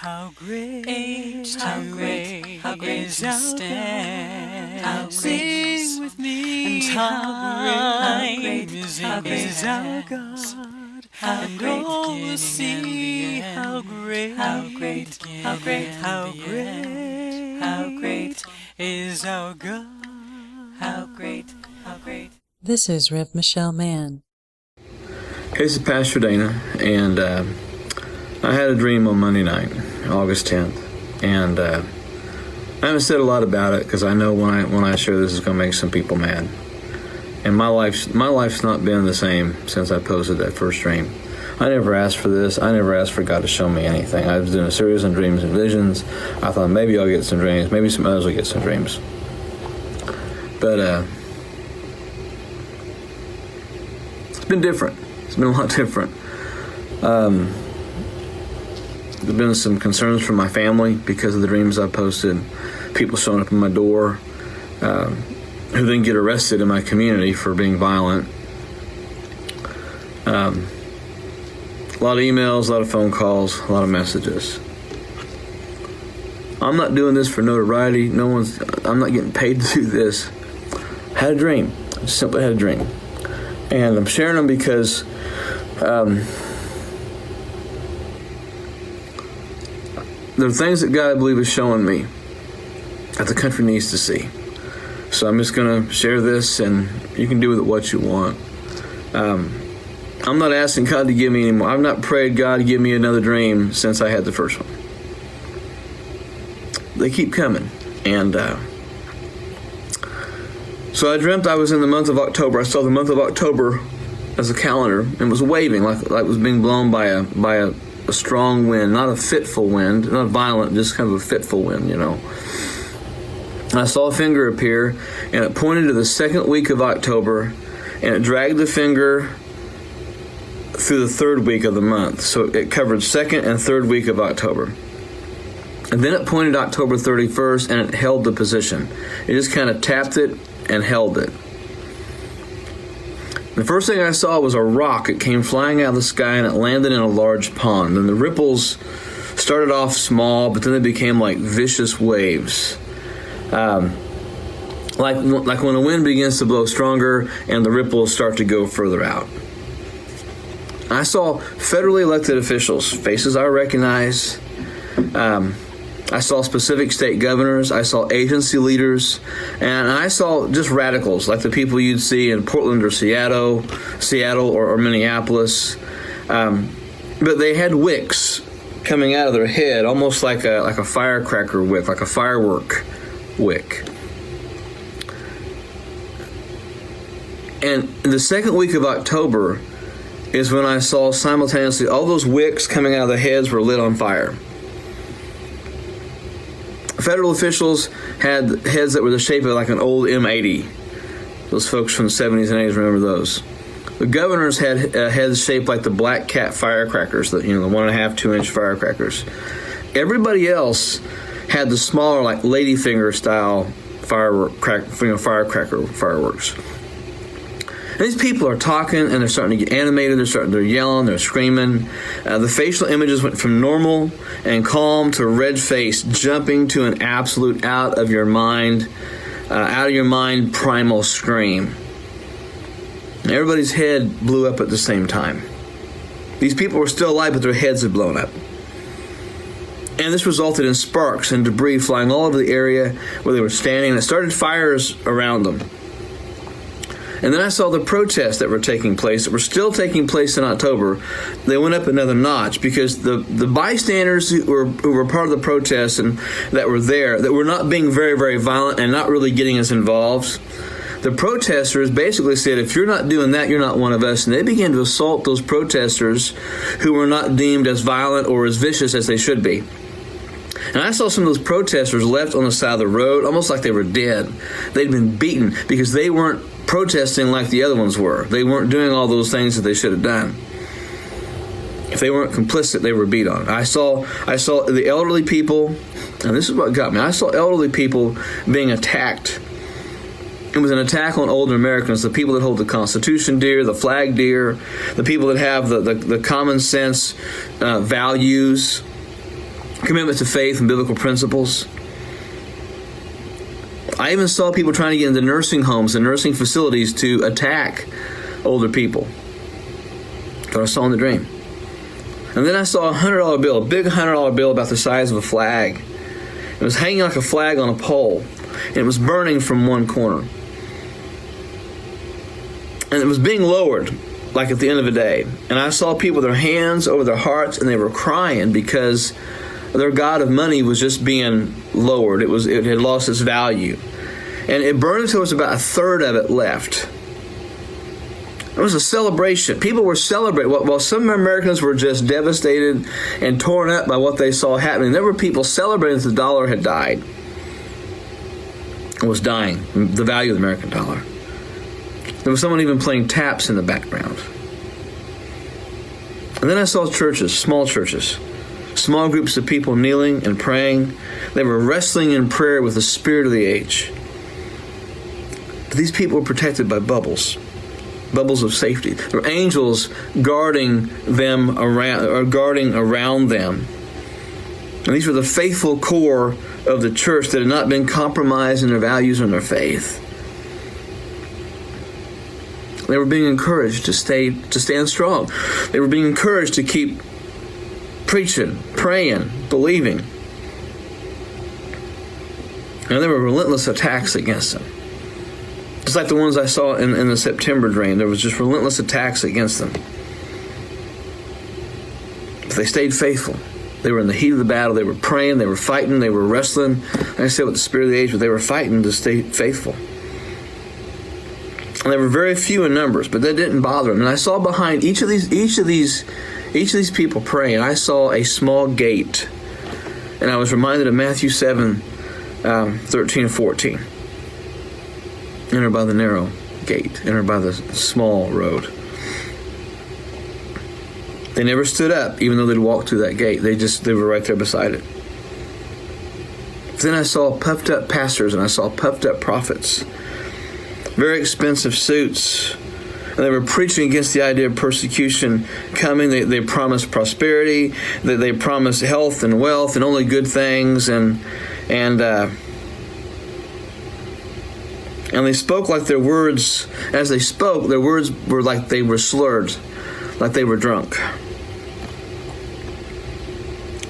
How great is our stand. How sing with me. And how great is our God. And all will see how great is our God. How great. This is RevMichelleHopkinsMann. Hey, this is Pastor Dana, and I had a dream on Monday night, August 10th, and I haven't said a lot about it because I know when I share this is going to make some people mad. And my life's not been the same since I posted that first dream. I never asked for this. I never asked for God to show me anything. I was doing a series on dreams and visions. I thought maybe I'll get some dreams. Maybe some others will get some dreams. But it's been different. It's been a lot different. There's been some concerns from my family because of the dreams I posted. People showing up at my door who then get arrested in my community for being violent. A lot of emails, a lot of phone calls, a lot of messages. I'm not doing this for notoriety. I'm not getting paid to do this. I had a dream. I just simply had a dream. And I'm sharing them because there are things that God, I believe, is showing me that the country needs to see. So I'm just going to share this, and you can do with it what you want. I'm not asking God to give me any more. I've not prayed God to give me another dream since I had the first one. They keep coming. And so I dreamt I was in the month of October. I saw the month of October as a calendar and was waving like it was being blown by a strong wind, not a fitful wind, not violent, just kind of a fitful wind, you know. I saw a finger appear, and it pointed to the second week of October, and it dragged the finger through the third week of the month. So it covered second and third week of October. And then it pointed October 31st, and it held the position. It just kind of tapped it and held it. The first thing I saw was a rock. It came flying out of the sky, and it landed in a large pond. And the ripples started off small, but then they became like vicious waves. Like when the wind begins to blow stronger and the ripples start to go further out. I saw federally elected officials, faces I recognize. I saw specific state governors. I saw agency leaders. And I saw just radicals, like the people you'd see in Portland or Seattle or Minneapolis. But they had wicks coming out of their head, almost like a firecracker wick, like a firework wick. And the second week of October is when I saw simultaneously all those wicks coming out of the heads were lit on fire. Federal officials had heads that were the shape of like an old M80. Those folks from the 70s and 80s remember those. The governors had heads shaped like the Black Cat firecrackers, the 1.5, 2-inch firecrackers. Everybody else had the smaller, like ladyfinger style firecracker fireworks. And these people are talking, and they're starting to get animated. They're yelling, they're screaming. The facial images went from normal and calm to red face, jumping to an absolute out of your mind primal scream. And everybody's head blew up at the same time. These people were still alive, but their heads had blown up. And this resulted in sparks and debris flying all over the area where they were standing, and it started fires around them. And then I saw the protests that were taking place, that were still taking place in October. They went up another notch because the bystanders who were part of the protests and that were there, that were not being very, very violent and not really getting us involved, the protesters basically said, if you're not doing that, you're not one of us. And they began to assault those protesters who were not deemed as violent or as vicious as they should be. And I saw some of those protesters left on the side of the road, almost like they were dead. They'd been beaten because they weren't protesting like the other ones were. They weren't doing all those things that they should have done. If they weren't complicit, they were beat on. I saw the elderly people, and this is what got me. I saw elderly people being attacked. It was an attack on older Americans, the people that hold the Constitution dear, the flag dear, the people that have the common sense values commitment to faith and biblical principles. I even saw people trying to get into nursing homes and nursing facilities to attack older people. That's what I saw in the dream. And then I saw a $100 bill, a big $100 bill about the size of a flag. It was hanging like a flag on a pole, and it was burning from one corner. And it was being lowered, like at the end of the day. And I saw people with their hands over their hearts, and they were crying because their god of money was just being lowered. It had lost its value. And it burned until there was about a third of it left. It was a celebration. People were celebrating. While some Americans were just devastated and torn up by what they saw happening, there were people celebrating that the dollar had died. It was dying, the value of the American dollar. There was someone even playing taps in the background. And then I saw churches, small groups of people kneeling and praying. They were wrestling in prayer with the spirit of the age. But these people were protected by bubbles of safety. There were angels guarding them around, or guarding around them. And these were the faithful core of the church that had not been compromised in their values and their faith. They were being encouraged to stand strong. They were being encouraged to keep preaching, praying, believing. And there were relentless attacks against them. Just like the ones I saw in the September dream. There was just relentless attacks against them. But they stayed faithful. They were in the heat of the battle. They were praying. They were fighting. They were wrestling. Like I said, with the spirit of the age, but they were fighting to stay faithful. And they were very few in numbers, but that didn't bother them. And I saw behind each of these people praying, I saw a small gate. And I was reminded of Matthew 7, 13 and 14. Enter by the narrow gate. Enter by the small road. They never stood up, even though they'd walked through that gate. They were right there beside it. Then I saw puffed up pastors and I saw puffed up prophets. Very expensive suits. And they were preaching against the idea of persecution coming. They promised prosperity. They promised health and wealth and only good things. And they spoke like their words, as they spoke, their words were like they were slurred, like they were drunk.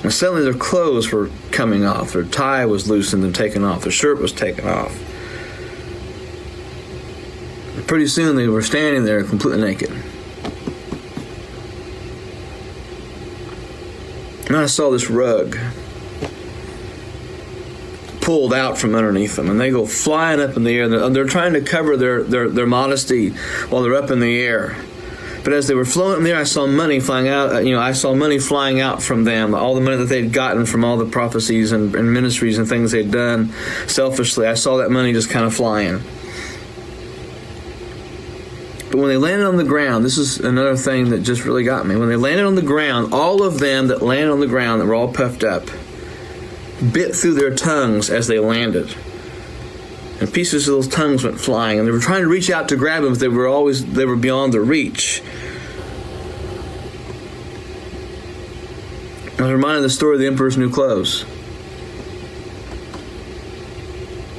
And suddenly their clothes were coming off. Their tie was loosened and taken off. Their shirt was taken off. Pretty soon they were standing there completely naked. And I saw this rug pulled out from underneath them, and they go flying up in the air. They're trying to cover their modesty while they're up in the air. But as they were floating in the air, I saw money flying out. I saw money flying out from them. All the money that they'd gotten from all the prophecies and ministries and things they'd done selfishly. I saw that money just kind of flying. But when they landed on the ground, this is another thing that just really got me. When they landed on the ground, all of them that landed on the ground that were all puffed up bit through their tongues as they landed. And pieces of those tongues went flying. And they were trying to reach out to grab them, but they were beyond their reach. I was reminded of the story of the emperor's new clothes.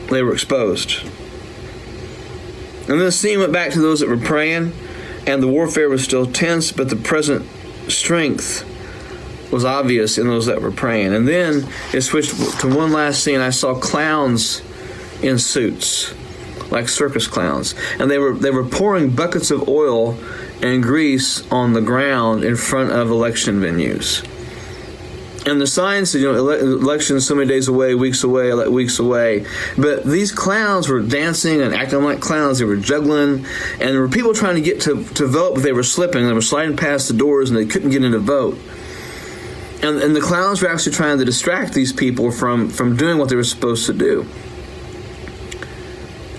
They were exposed. And then the scene went back to those that were praying, and the warfare was still tense, but the present strength was obvious in those that were praying. And then it switched to one last scene. I saw clowns in suits, like circus clowns, and they were pouring buckets of oil and grease on the ground in front of election venues. And the sign said, elections so many days away, weeks away. But these clowns were dancing and acting like clowns. They were juggling. And there were people trying to get to vote, but they were slipping. They were sliding past the doors, and they couldn't get in to vote. And the clowns were actually trying to distract these people from doing what they were supposed to do.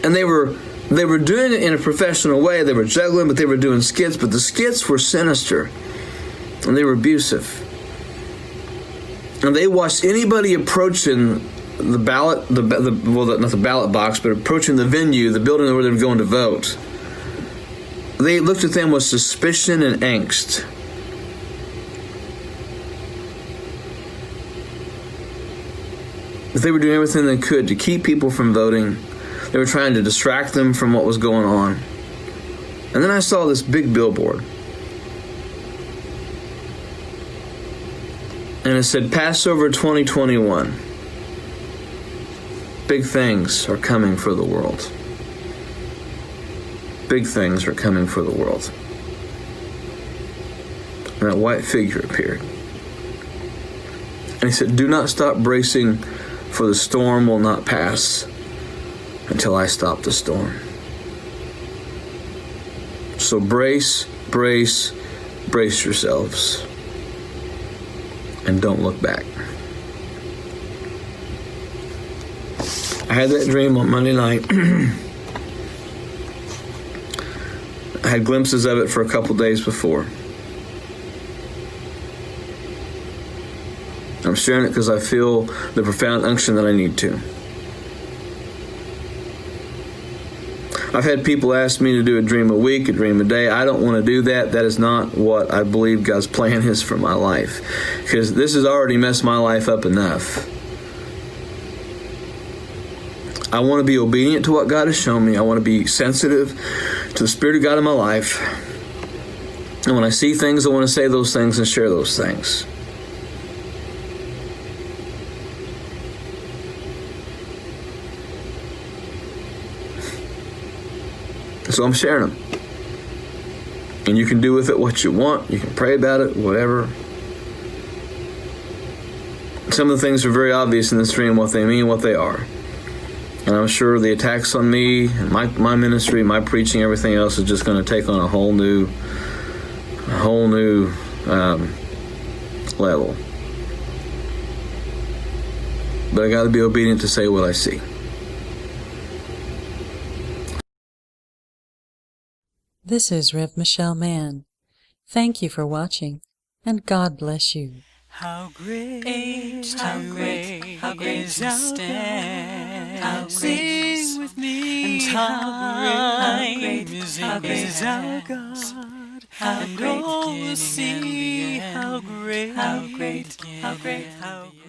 And they were doing it in a professional way. They were juggling, but they were doing skits. But the skits were sinister, and they were abusive. And they watched anybody approaching the ballot, not the ballot box, but approaching the venue, the building where they were going to vote. They looked at them with suspicion and angst. That they were doing everything they could to keep people from voting. They were trying to distract them from what was going on. And then I saw this big billboard. And it said, Passover 2021. Big things are coming for the world. Big things are coming for the world. And that white figure appeared. And he said, do not stop bracing, for the storm will not pass until I stop the storm. So brace, brace, brace yourselves. And don't look back. I had that dream on Monday night. I had glimpses of it for a couple days before. I'm sharing it because I feel the profound unction that I need to. I've had people ask me to do a dream a week, a dream a day. I don't want to do that. That is not what I believe God's plan is for my life. Because this has already messed my life up enough. I want to be obedient to what God has shown me. I want to be sensitive to the Spirit of God in my life. And when I see things, I want to say those things and share those things. So I'm sharing them. And you can do with it what you want. You can pray about it, whatever. Some of the things are very obvious in this dream, what they mean, what they are. And I'm sure the attacks on me, and my ministry, my preaching, everything else is just going to take on a whole new level. But I got to be obedient to say what I see. This is RevMichelleHopkinsMann. Thank you for watching, and God bless you. How great is our stand. How great sing with me. And how great is our God. And all will see how great, how great, how great, how great.